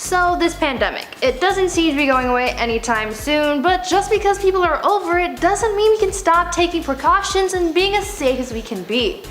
So this pandemic, it doesn't seem to be going away anytime soon, but just because people are over it doesn't mean we can stop taking precautions and being as safe as we can be.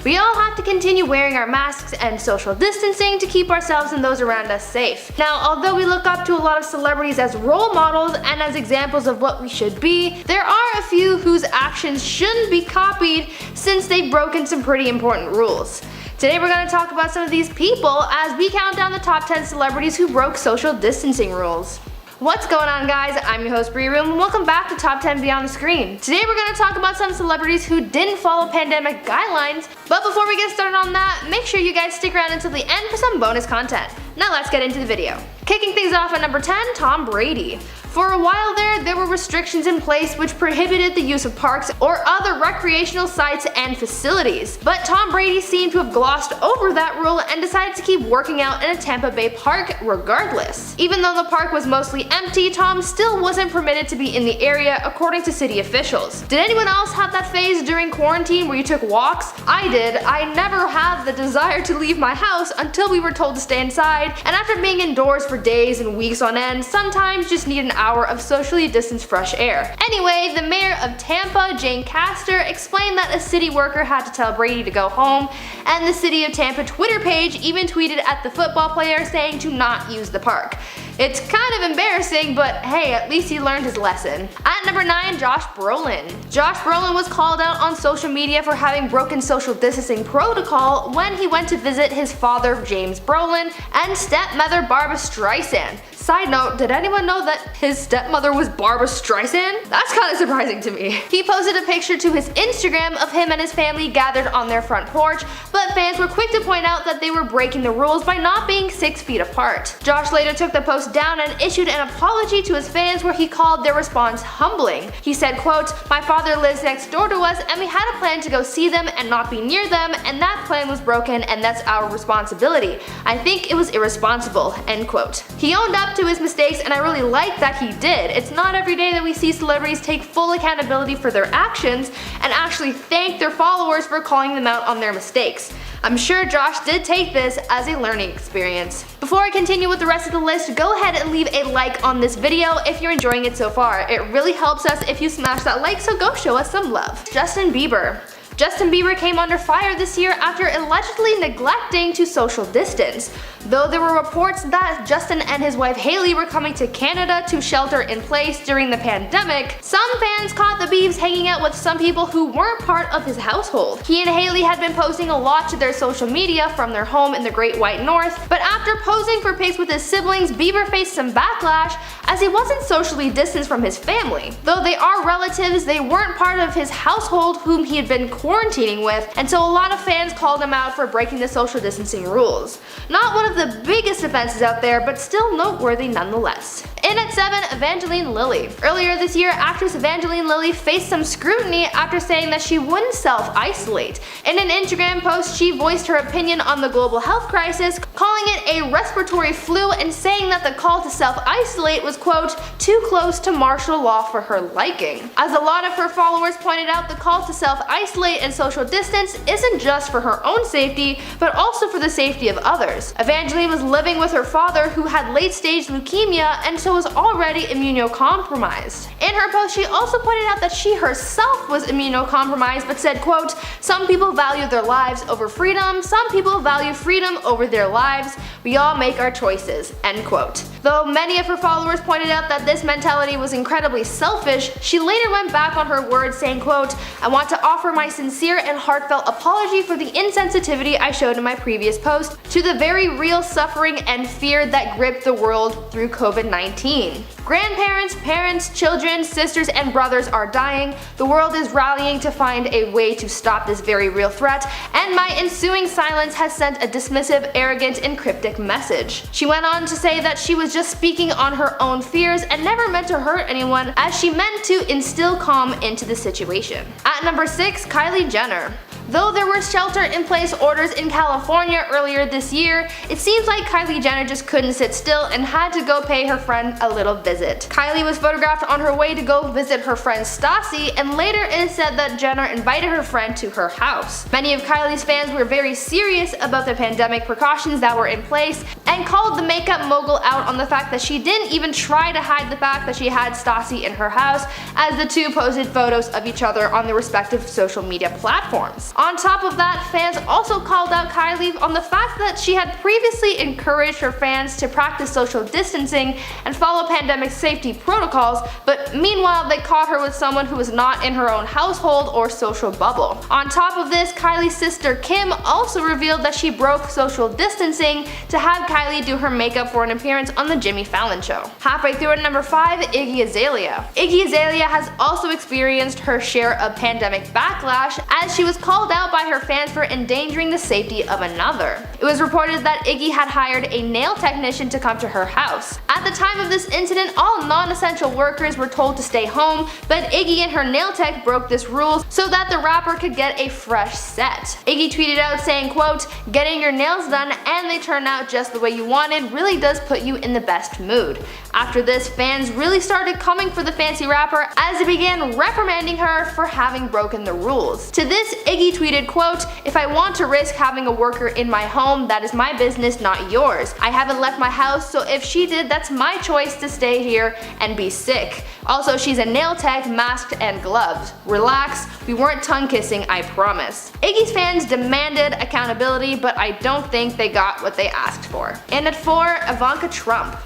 We all have to continue wearing our masks and social distancing to keep ourselves and those around us safe. Now, although we look up to a lot of celebrities as role models and as examples of what we should be, there are a few whose actions shouldn't be copied since they've broken some pretty important rules. Today we're going to talk about some of these people as we count down the top 10 celebrities who broke social distancing rules. What's going on, guys? I'm your host Bree Room and welcome back to Top 10 Beyond the Screen. Today we're going to talk about some celebrities who didn't follow pandemic guidelines, but before we get started on that, make sure you guys stick around until the end for some bonus content. Now let's get into the video. Kicking things off at number 10, Tom Brady. For a while there were restrictions in place which prohibited the use of parks or other recreational sites and facilities. But Tom Brady seemed to have glossed over that rule and decided to keep working out in a Tampa Bay park regardless. Even though the park was mostly empty, Tom still wasn't permitted to be in the area according to city officials. Did anyone else have that phase during quarantine where you took walks? I did. I never had the desire to leave my house until we were told to stay inside, and after being indoors for days and weeks on end, sometimes just need an hour of socially distanced fresh air. Anyway, the mayor of Tampa, Jane Castor, explained that a city worker had to tell Brady to go home, and the city of Tampa Twitter page even tweeted at the football player saying to not use the park. It's kind of embarrassing, but hey, at least he learned his lesson. At number 9, Josh Brolin. Josh Brolin was called out on social media for having broken social distancing protocol when he went to visit his father, James Brolin, and stepmother Barbra Streisand. Side note, did anyone know that his stepmother was Barbra Streisand? That's kind of surprising to me. He posted a picture to his Instagram of him and his family gathered on their front porch, but fans were quick to point out that they were breaking the rules by not being 6 feet apart. Josh later took the post down and issued an apology to his fans where he called their response humbling. He said, quote, "My father lives next door to us and we had a plan to go see them and not be near them, and that plan was broken and that's our responsibility. I think it was irresponsible," end quote. He owned up to his mistakes and I really like that he did. It's not every day that we see celebrities take full accountability for their actions and actually thank their followers for calling them out on their mistakes. I'm sure Josh did take this as a learning experience. Before I continue with the rest of the list, go ahead and leave a like on this video if you're enjoying it so far. It really helps us if you smash that like, so go show us some love. Justin Bieber. Justin Bieber came under fire this year after allegedly neglecting to social distance. Though there were reports that Justin and his wife Hailey were coming to Canada to shelter in place during the pandemic, some fans caught the Biebs hanging out with some people who weren't part of his household. He and Hailey had been posting a lot to their social media from their home in the Great White North, but after posing for pics with his siblings, Bieber faced some backlash as he wasn't socially distanced from his family. Though they are relatives, they weren't part of his household whom he had been quarantining with, and so a lot of fans called him out for breaking the social distancing rules. Not one of the biggest offenses out there, but still noteworthy nonetheless. In at 7, Evangeline Lilly. Earlier this year, actress Evangeline Lilly faced some scrutiny after saying that she wouldn't self-isolate. In an Instagram post, she voiced her opinion on the global health crisis, calling it a respiratory flu and saying that the call to self-isolate was, quote, "too close to martial law for her liking." As a lot of her followers pointed out, the call to self-isolate and social distance isn't just for her own safety, but also for the safety of others. Evangeline was living with her father who had late-stage leukemia and so was already immunocompromised. In her post, she also pointed out that she herself was immunocompromised but said, quote, "Some people value their lives over freedom, some people value freedom over their lives. We all make our choices," end quote. Though many of her followers pointed out that this mentality was incredibly selfish, she later went back on her words saying, quote, "I want to offer my sincere and heartfelt apology for the insensitivity I showed in my previous post to the very real suffering and fear that gripped the world through COVID-19. Grandparents, parents, children, sisters, and brothers are dying. The world is rallying to find a way to stop this very real threat, and my ensuing silence has sent a dismissive, arrogant, and cryptic message." She went on to say that she was just speaking on her own fears and never meant to hurt anyone, as she meant to instill calm into the situation. At number 6, Kylie Jenner. Though there were shelter-in-place orders in California earlier this year, it seems like Kylie Jenner just couldn't sit still and had to go pay her friend a little visit. Kylie was photographed on her way to go visit her friend Stassi, and later it is said that Jenner invited her friend to her house. Many of Kylie's fans were very serious about the pandemic precautions that were in place and called the makeup mogul out on the fact that she didn't even try to hide the fact that she had Stassi in her house, as the two posted photos of each other on their respective social media platforms. On top of that, fans also called out Kylie on the fact that she had previously encouraged her fans to practice social distancing and follow pandemic safety protocols, but meanwhile they caught her with someone who was not in her own household or social bubble. On top of this, Kylie's sister Kim also revealed that she broke social distancing to have Kylie do her makeup for an appearance on the Jimmy Fallon Show. Halfway through at number 5, Iggy Azalea. Iggy Azalea has also experienced her share of pandemic backlash, as she was called out by her fans for endangering the safety of another. It was reported that Iggy had hired a nail technician to come to her house. At the time of this incident, all non-essential workers were told to stay home, but Iggy and her nail tech broke this rule so that the rapper could get a fresh set. Iggy tweeted out saying, quote, "Getting your nails done and they turn out just the way you wanted really does put you in the best mood." After this, fans really started coming for the fancy rapper as they began reprimanding her for having broken the rules. To this, Iggy tweeted, quote, "If I want to risk having a worker in my home, that is my business, not yours. I haven't left my house, so if she did, that's my choice to stay here and be sick. Also, she's a nail tech, masked and gloved. Relax, we weren't tongue kissing, I promise." Iggy's fans demanded accountability, but I don't think they got what they asked for. And at 4, Ivanka Trump.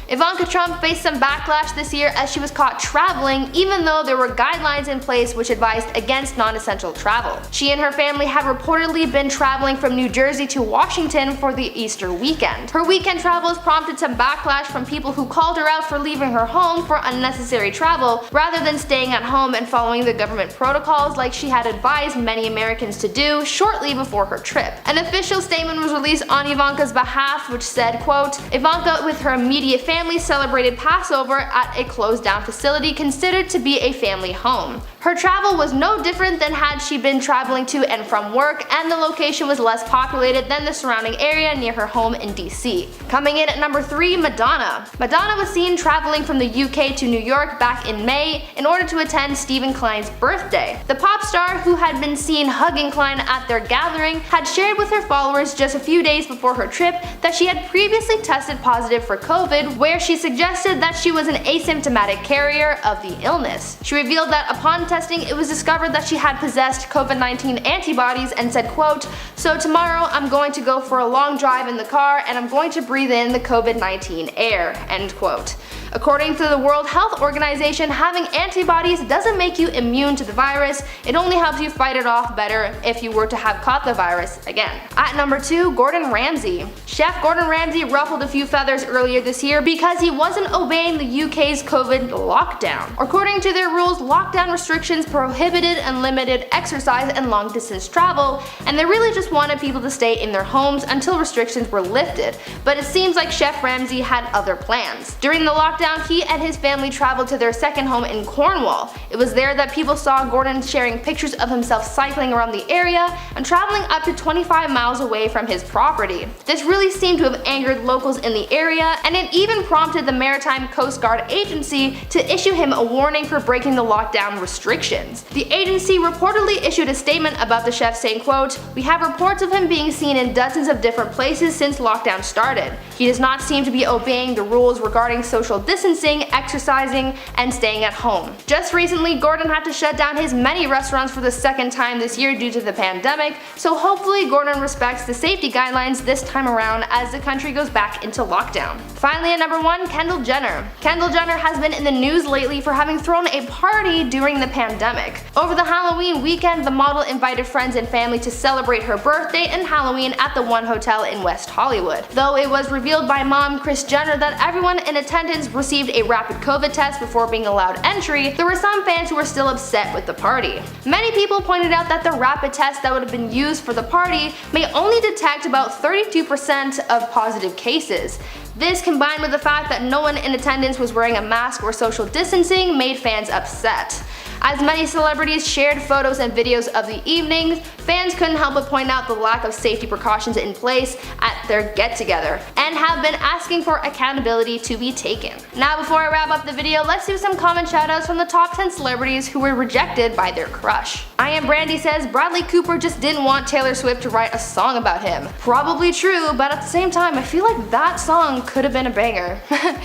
Ivanka Trump faced some backlash this year as she was caught traveling, even though there were guidelines in place which advised against non-essential travel. She and her family had reportedly been traveling from New Jersey to Washington for the Easter weekend. Her weekend travels prompted some backlash from people who called her out for leaving her home for unnecessary travel, rather than staying at home and following the government protocols like she had advised many Americans to do shortly before her trip. An official statement was released on Ivanka's behalf which said, quote, "Ivanka with her immediate family celebrated Passover at a closed-down facility considered to be a family home. Her travel was no different than had she been traveling to and from work, and the location was less populated than the surrounding area near her home in DC." Coming in at number 3, Madonna. Madonna was seen traveling from the UK to New York back in May in order to attend Stephen Klein's birthday. The pop star, who had been seen hugging Klein at their gathering, had shared with her followers just a few days before her trip that she had previously tested positive for COVID, where she suggested that she was an asymptomatic carrier of the illness. She revealed that upon testing, it was discovered that she had possessed COVID-19 antibodies and said, quote, "So tomorrow I'm going to go for a long drive in the car and I'm going to breathe in the COVID-19 air," end quote. According to the World Health Organization, having antibodies doesn't make you immune to the virus, it only helps you fight it off better if you were to have caught the virus again. At number 2, Gordon Ramsay. Chef Gordon Ramsay ruffled a few feathers earlier this year because he wasn't obeying the UK's COVID lockdown. According to their rules, lockdown restrictions prohibited and limited exercise and long-distance travel, and they really just wanted people to stay in their homes until restrictions were lifted. But it seems like Chef Ramsay had other plans. During the lockdown, he and his family traveled to their second home in Cornwall. It was there that people saw Gordon sharing pictures of himself cycling around the area and traveling up to 25 miles away from his property. This really seemed to have angered locals in the area, and it even prompted the Maritime Coast Guard Agency to issue him a warning for breaking the lockdown restrictions. The agency reportedly issued a statement about the chef saying, quote, "We have reports of him being seen in dozens of different places since lockdown started. He does not seem to be obeying the rules regarding social distancing, exercising, and staying at home." Just recently, Gordon had to shut down his many restaurants for the second time this year due to the pandemic, so hopefully Gordon respects the safety guidelines this time around as the country goes back into lockdown. Finally, at number 1, Kendall Jenner. Kendall Jenner has been in the news lately for having thrown a party during the pandemic. Over the Halloween weekend, the model invited friends and family to celebrate her birthday and Halloween at the One Hotel in West Hollywood. Though it was revealed by mom Kris Jenner that everyone in attendance received a rapid COVID test before being allowed entry, there were some fans who were still upset with the party. Many people pointed out that the rapid test that would have been used for the party may only detect about 32% of positive cases. This, combined with the fact that no one in attendance was wearing a mask or social distancing, made fans upset. As many celebrities shared photos and videos of the evenings, fans couldn't help but point out the lack of safety precautions in place at their get-together, and have been asking for accountability to be taken. Now before I wrap up the video, let's do some comment shoutouts from the top 10 celebrities who were rejected by their crush. I Am Brandy says Bradley Cooper just didn't want Taylor Swift to write a song about him. Probably true, but at the same time I feel like that song could have been a banger.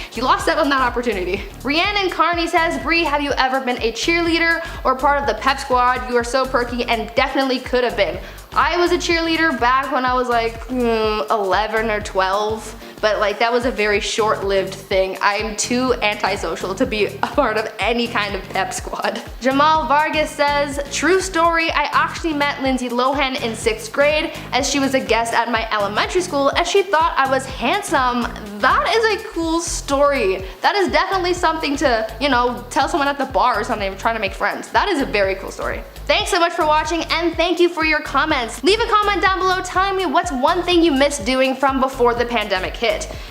He lost out on that opportunity. Rhiannon Carney says, Brie, have you ever been a cheerleader or part of the pep squad? You are so perky and definitely could have been. I was a cheerleader back when I was like 11 or 12. But like that was a very short-lived thing. I'm too antisocial to be a part of any kind of pep squad. Jamal Vargas says, true story, I actually met Lindsay Lohan in 6th grade as she was a guest at my elementary school and she thought I was handsome. That is a cool story. That is definitely something to, tell someone at the bar or something trying to make friends. That is a very cool story. Thanks so much for watching and thank you for your comments. Leave a comment down below telling me what's one thing you miss doing from before the pandemic hit.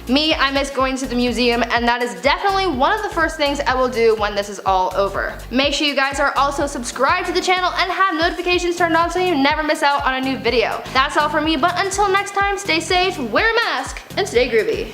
Me, I miss going to the museum and that is definitely one of the first things I will do when this is all over. Make sure you guys are also subscribed to the channel and have notifications turned on so you never miss out on a new video. That's all from me, but until next time, stay safe, wear a mask, and stay groovy.